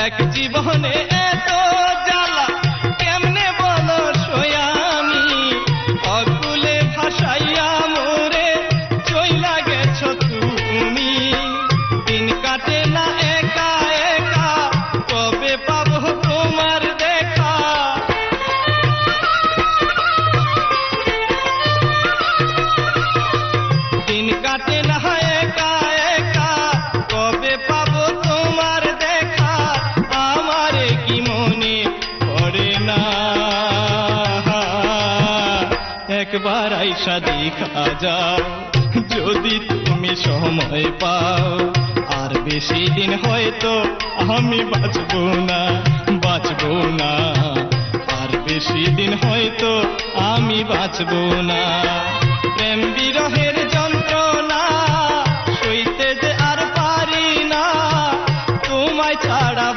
এক জীবনে এত জ্বালা কেমনে বলো সয়ামি, অকুলে ভাসাইয়া মোরে চইলা গেছো তুমি। দিন কাটে না একা একা, কবে পাবো তোমার দেখা। দিন কাটে না একা একা, কবে পাবো তোমার দেখা। আমারে কি মনে পড়ে না, একবার আইসা দেখা যাও যদি তুমি সময় পাও। আর বেশি দিন হয়তো আমি বাঁচবো না, বাঁচবো না। আর বেশি দিন হয়তো আমি বাঁচবো না। প্রেম বিরহের যন্ত্রণা সইতে যে আর পারি না, তোমায় ছাড়া